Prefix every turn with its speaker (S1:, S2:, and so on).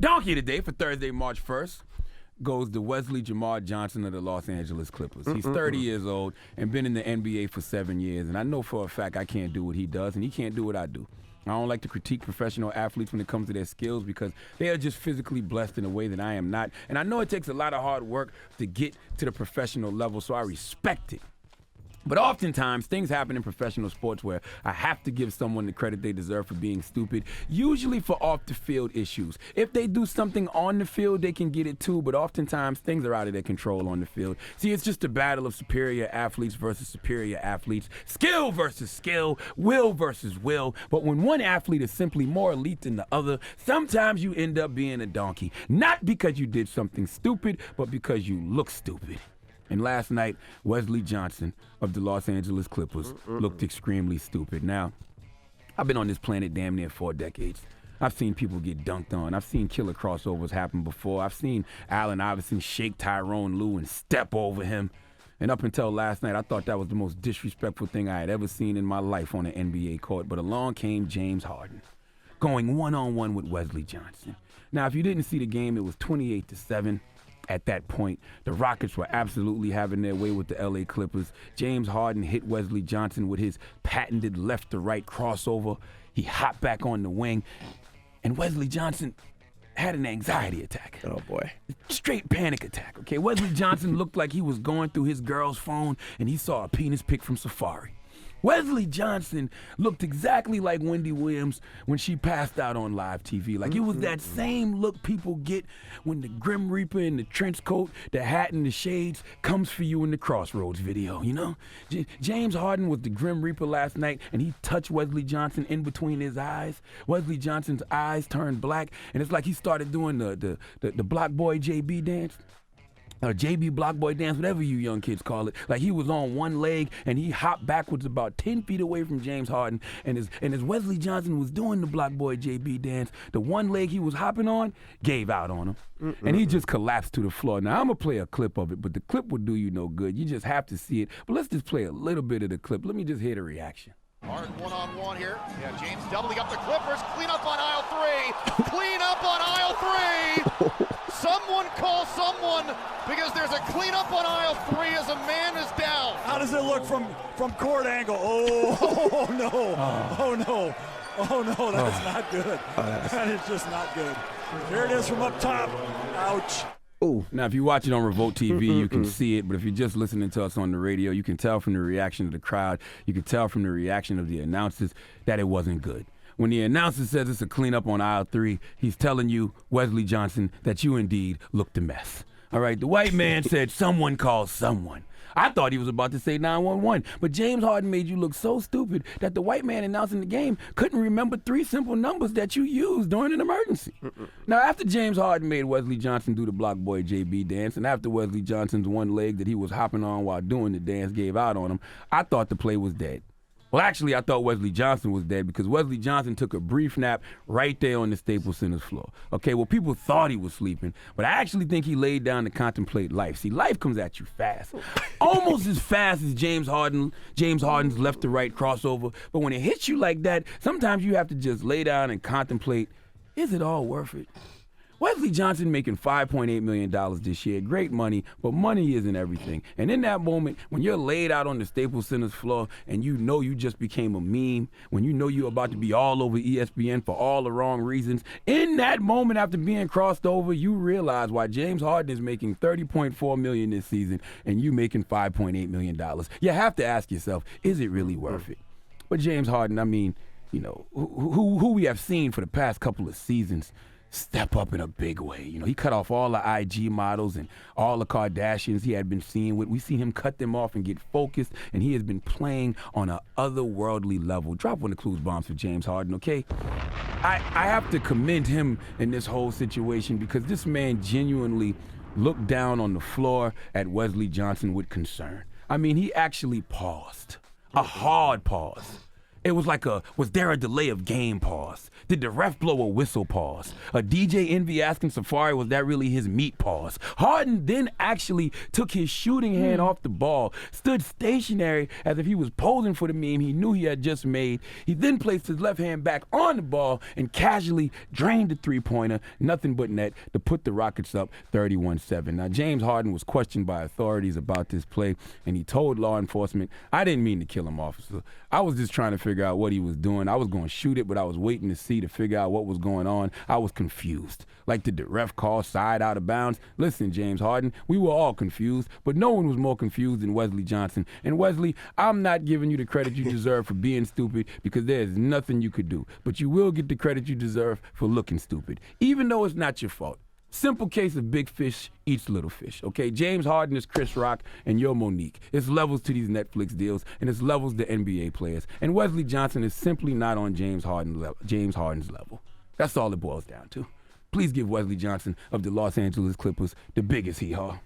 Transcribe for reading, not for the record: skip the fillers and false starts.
S1: Donkey today for Thursday, March 1st. Goes to Wesley Johnson of the Los Angeles Clippers. He's 30 years old and been in the NBA for 7 years, and I know for a fact I can't do what he does, and he can't do what I do. I don't like to critique professional athletes when it comes to their skills because they are just physically blessed in a way that I am not, and I know it takes a lot of hard work to get to the professional level, so I respect it. But oftentimes, things happen in professional sports where I have to give someone the credit they deserve for being stupid, usually for off-the-field issues. If they do something on the field, they can get it too, but oftentimes, things are out of their control on the field. See, it's just a battle of superior athletes versus superior athletes, skill versus skill, will versus will. But when one athlete is simply more elite than the other, sometimes you end up being a donkey. Not because you did something stupid, but because you look stupid. And last night, Wesley Johnson of the Los Angeles Clippers looked extremely stupid. Now, I've been on this planet damn near 4 decades. I've seen people get dunked on. I've seen killer crossovers happen before. I've seen Allen Iverson shake Tyrone Lue and step over him. And up until last night, I thought that was the most disrespectful thing I had ever seen in my life on an NBA court. But along came James Harden, going one-on-one with Wesley Johnson. Now, if you didn't see the game, it was 28-7. At that point, the Rockets were absolutely having their way with the LA Clippers. James Harden hit Wesley Johnson with his patented left-to-right crossover. He hopped back on the wing, and Wesley Johnson had an anxiety attack.
S2: Oh, boy.
S1: Straight panic attack, okay? Wesley Johnson looked like he was going through his girl's phone, and he saw a penis pic from Safari. Wesley Johnson looked exactly like Wendy Williams when she passed out on live TV. Like, it was that same look people get when the Grim Reaper in the trench coat, the hat and the shades comes for you in the Crossroads video, you know? James Harden was the Grim Reaper last night, and he touched Wesley Johnson in between his eyes. Wesley Johnson's eyes turned black, and it's like he started doing the Block Boy JB dance. Or JB Block Boy dance, whatever you young kids call it. Like, he was on one leg and he hopped backwards about 10 feet away from James Harden. And as Wesley Johnson was doing the Block Boy JB dance, the one leg he was hopping on gave out on him. And he just collapsed to the floor. Now, I'm going to play a clip of it, but the clip will do you no good. You just have to see it. But let's just play a little bit of the clip. Let me just hear the reaction.
S3: Harden one-on-one here. Yeah, James doubling up the Clippers. Clean up on aisle 3. Clean up on aisle 3. Someone call someone because there's a cleanup on aisle 3 as a man is down.
S4: How does it look from court angle? Oh no. Oh no. Oh no, that's not good. That is just not good. Here it is from up top. Ouch.
S1: Ooh. Now, if you watch it on Revolt TV, you can see it. But if you're just listening to us on the radio, you can tell from the reaction of the crowd, you can tell from the reaction of the announcers that it wasn't good. When the announcer says it's a cleanup on aisle 3, he's telling you, Wesley Johnson, that you indeed looked a mess. All right, the white man said someone call someone. I thought he was about to say 911, but James Harden made you look so stupid that the white man announcing the game couldn't remember 3 simple numbers that you used during an emergency. Now, after James Harden made Wesley Johnson do the Block Boy JB dance, and after Wesley Johnson's one leg that he was hopping on while doing the dance gave out on him, I thought the play was dead. Well, actually, I thought Wesley Johnson was dead because Wesley Johnson took a brief nap right there on the Staples Center's floor. Okay, well, people thought he was sleeping, but I actually think he laid down to contemplate life. See, life comes at you fast. Almost as fast as James Harden's left-to-right crossover. But when it hits you like that, sometimes you have to just lay down and contemplate, is it all worth it? Wesley Johnson making $5.8 million this year. Great money, but money isn't everything. And in that moment, when you're laid out on the Staples Center's floor and you know you just became a meme, when you know you're about to be all over ESPN for all the wrong reasons, in that moment after being crossed over, you realize why James Harden is making $30.4 million this season and you making $5.8 million. You have to ask yourself, is it really worth it? But James Harden, I mean, you know, who we have seen for the past couple of seasons step up in a big way. You know, he cut off all the IG models and all the Kardashians he had been seeing with. We see him cut them off and get focused, and he has been playing on an otherworldly level. Drop one of the clues bombs for James Harden, okay? I have to commend him in this whole situation because this man genuinely looked down on the floor at Wesley Johnson with concern. I mean, he actually paused, a hard pause. It was like was there a delay of game pause? Did the ref blow a whistle pause? A DJ Envy asking Safari, was that really his meat pause? Harden then actually took his shooting hand off the ball, stood stationary as if he was posing for the meme he knew he had just made. He then placed his left hand back on the ball and casually drained the three-pointer, nothing but net, to put the Rockets up 31-7. Now, James Harden was questioned by authorities about this play, and he told law enforcement, "I didn't mean to kill him, officer. I was just trying to figure out what he was doing. I was going to shoot it, but I was waiting to see to figure out what was going on. I was confused." Like, did the ref call side out of bounds? Listen, James Harden, we were all confused, but no one was more confused than Wesley Johnson. And Wesley, I'm not giving you the credit you deserve for being stupid, because there's nothing you could do. But you will get the credit you deserve for looking stupid, even though it's not your fault. Simple case of big fish eats little fish, okay? James Harden is Chris Rock, and you're Monique. It's levels to these Netflix deals, and it's levels to NBA players. And Wesley Johnson is simply not on James Harden's level. That's all it boils down to. Please give Wesley Johnson of the Los Angeles Clippers the biggest hee-haw.